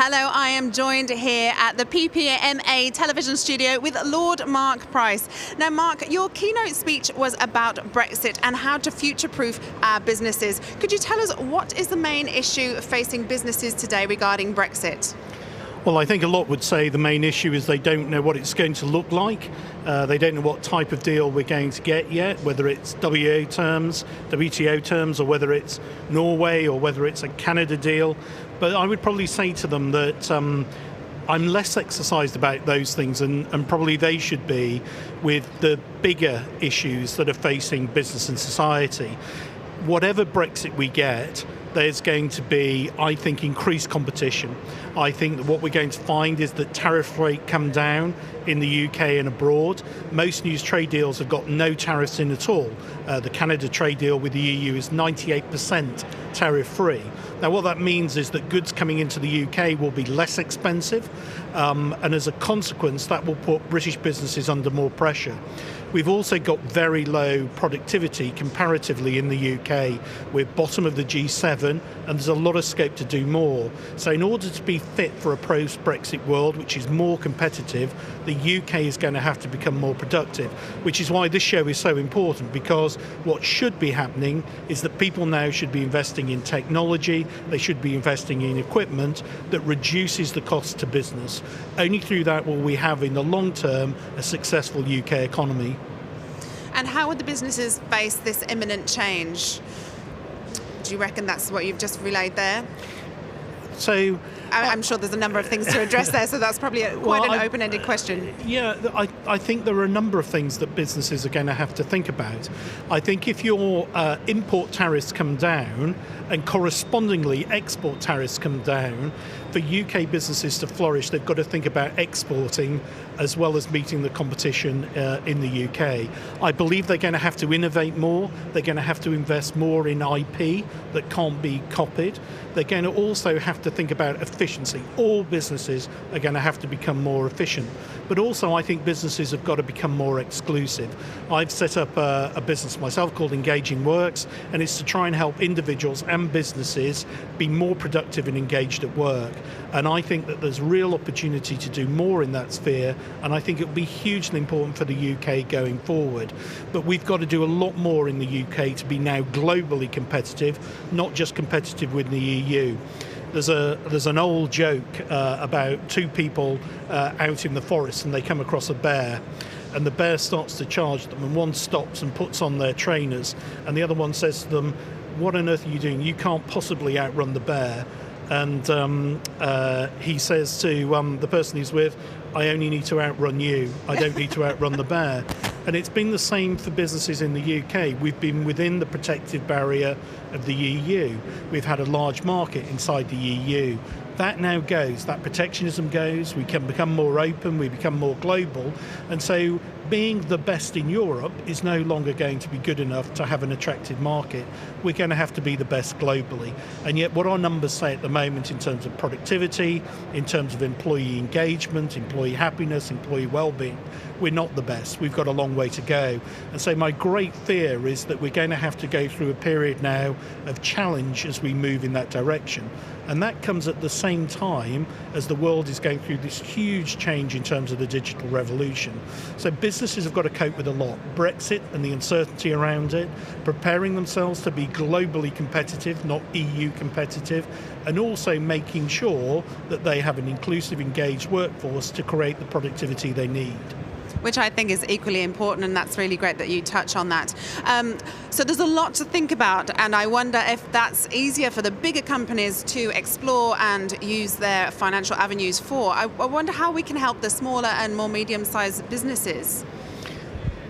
Hello, I am joined here at the PPMA television studio with Lord Mark Price. Now, Mark, your keynote speech was about Brexit and how to future-proof our businesses. Could you tell us what is the main issue facing businesses today regarding Brexit? Well, I think a lot would say the main issue is they don't know what it's going to look like. They don't know what type of deal we're going to get yet, whether it's WTO terms, or whether it's Norway, or whether it's a Canada deal. But I would probably say to them that I'm less exercised about those things, and probably they should be, with the bigger issues that are facing business and society. Whatever Brexit we get, there's going to be, I think, increased competition. I think that what we're going to find is that tariff rate come down in the UK and abroad. Most news trade deals have got no tariffs in at all. The Canada trade deal with the EU is 98% tariff-free. Now, what that means is that goods coming into the UK will be less expensive, and as a consequence, that will put British businesses under more pressure. We've also got very low productivity comparatively in the UK. We're bottom of the G7, and there's a lot of scope to do more. So in order to be fit for a post-Brexit world, which is more competitive, the UK is going to have to become more productive, which is why this show is so important, because what should be happening is that people now should be investing in technology, they should be investing in equipment that reduces the cost to business. Only through that will we have, in the long term, a successful UK economy. And how would the businesses face this imminent change? Do you reckon that's what you've just relayed there? So I'm sure there's a number of things to address there, so that's probably quite an open-ended question. Yeah, I think there are a number of things that businesses are going to have to think about. I think if your import tariffs come down and correspondingly export tariffs come down, for UK businesses to flourish, they've got to think about exporting as well as meeting the competition in the UK. I believe they're going to have to innovate more. They're going to have to invest more in IP that can't be copied. They're going to also have to think about efficiency. All businesses are going to have to become more efficient. But also, I think businesses have got to become more exclusive. I've set up a business myself called Engaging Works, and it's to try and help individuals and businesses be more productive and engaged at work. And I think that there's real opportunity to do more in that sphere, and I think it will be hugely important for the UK going forward. But we've got to do a lot more in the UK to be now globally competitive, not just competitive with the EU. There's an old joke about two people out in the forest, and they come across a bear, and the bear starts to charge them, and one stops and puts on their trainers, and the other one says to them, "What on earth are you doing? You can't possibly outrun the bear." And he says to the person he's with, "I only need to outrun you. I don't need to outrun the bear." And it's been the same for businesses in the UK. We've been within the protective barrier of the EU. We've had a large market inside the EU. That now goes, that protectionism goes, we can become more open, we become more global, and so being the best in Europe is no longer going to be good enough to have an attractive market. We're going to have to be the best globally. And yet what our numbers say at the moment in terms of productivity, in terms of employee engagement, employee happiness, employee well-being, we're not the best. We've got a long way to go. And so my great fear is that we're going to have to go through a period now of challenge as we move in that direction. And that comes at the same time as the world is going through this huge change in terms of the digital revolution. So businesses have got to cope with a lot. Brexit and the uncertainty around it, preparing themselves to be globally competitive, not EU competitive, and also making sure that they have an inclusive, engaged workforce to create the productivity they need. Which I think is equally important, and that's really great that you touch on that. So there's a lot to think about, and I wonder if that's easier for the bigger companies to explore and use their financial avenues for. I wonder how we can help the smaller and more medium-sized businesses.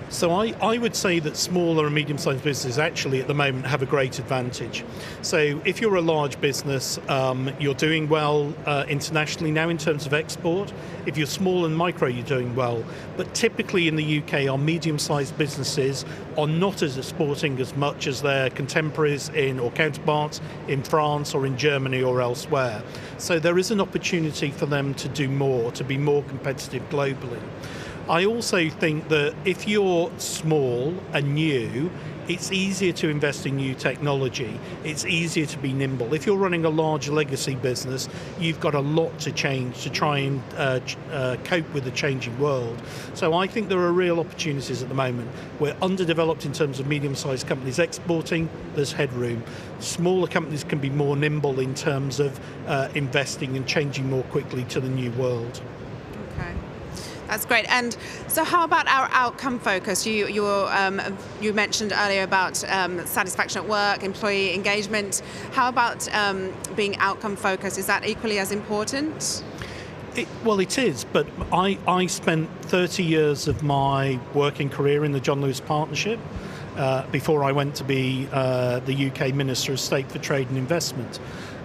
So I would say that smaller and medium-sized businesses actually at the moment have a great advantage. So if you're a large business, you're doing well internationally now in terms of export. If you're small and micro, you're doing well. But typically in the UK, our medium-sized businesses are not as exporting as much as their contemporaries or counterparts in France or in Germany or elsewhere. So there is an opportunity for them to do more, to be more competitive globally. I also think that if you're small and new, it's easier to invest in new technology. It's easier to be nimble. If you're running a large legacy business, you've got a lot to change to try and cope with the changing world. So I think there are real opportunities at the moment. We're underdeveloped in terms of medium-sized companies exporting. There's headroom. Smaller companies can be more nimble in terms of investing and changing more quickly to the new world. Okay. That's great. And so how about our outcome focus? You mentioned earlier about satisfaction at work, employee engagement. How about being outcome focused? Is that equally as important? Well, it is, but I spent 30 years of my working career in the John Lewis Partnership before I went to be the UK Minister of State for Trade and Investment.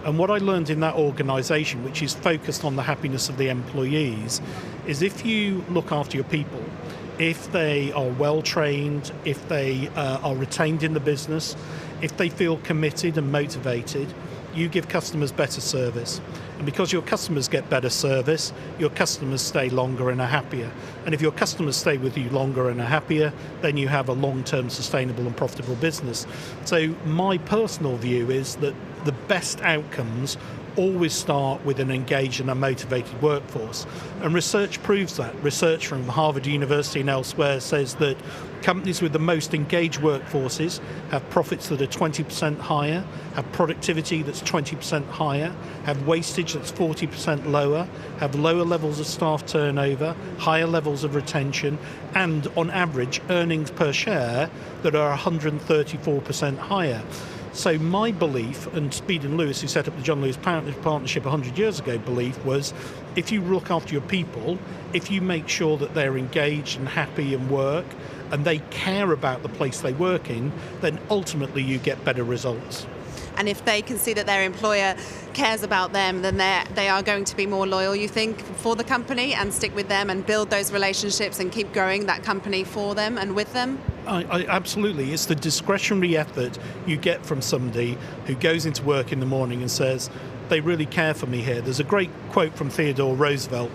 And what I learned in that organisation, which is focused on the happiness of the employees, is if you look after your people, if they are well trained, if they are retained in the business, if they feel committed and motivated, you give customers better service. And because your customers get better service, your customers stay longer and are happier. And if your customers stay with you longer and are happier, then you have a long-term sustainable and profitable business. So my personal view is that the best outcomes always start with an engaged and a motivated workforce. And research proves that. Research from Harvard University and elsewhere says that companies with the most engaged workforces have profits that are 20% higher, have productivity that's 20% higher, have wastage that's 40% lower, have lower levels of staff turnover, higher levels of retention, and on average earnings per share that are 134% higher. So my belief, and Speed and Lewis, who set up the John Lewis Partnership 100 years ago, belief was if you look after your people, if you make sure that they're engaged and happy and work, and they care about the place they work in, then ultimately you get better results. And if they can see that their employer cares about them, then they are going to be more loyal, you think, for the company and stick with them and build those relationships and keep growing that company for them and with them? Absolutely. It's the discretionary effort you get from somebody who goes into work in the morning and says, they really care for me here. There's a great quote from Theodore Roosevelt,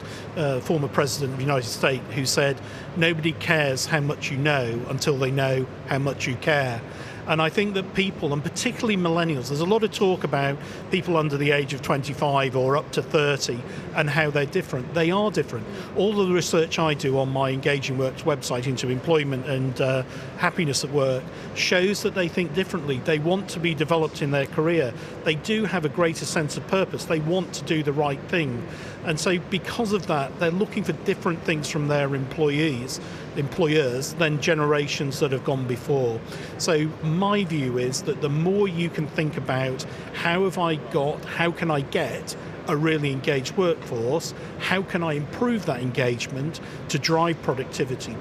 former president of the United States, who said, nobody cares how much you know until they know how much you care. And I think that people, and particularly millennials, there's a lot of talk about people under the age of 25 or up to 30 and how they're different. They are different. All of the research I do on my Engaging Works website into employment and happiness at work shows that they think differently. They want to be developed in their career. They do have a greater sense of purpose. They want to do the right thing. And so because of that, they're looking for different things from their employers than generations that have gone before. So my view is that the more you can think about how can I get a really engaged workforce, how can I improve that engagement to drive productivity,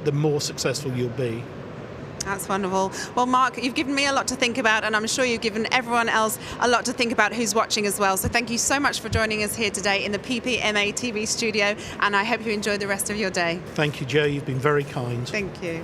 the more successful you'll be. That's wonderful. Well, Mark, you've given me a lot to think about, and I'm sure you've given everyone else a lot to think about who's watching as well. So thank you so much for joining us here today in the PPMA TV studio, and I hope you enjoy the rest of your day. Thank you, Jo. You've been very kind. Thank you.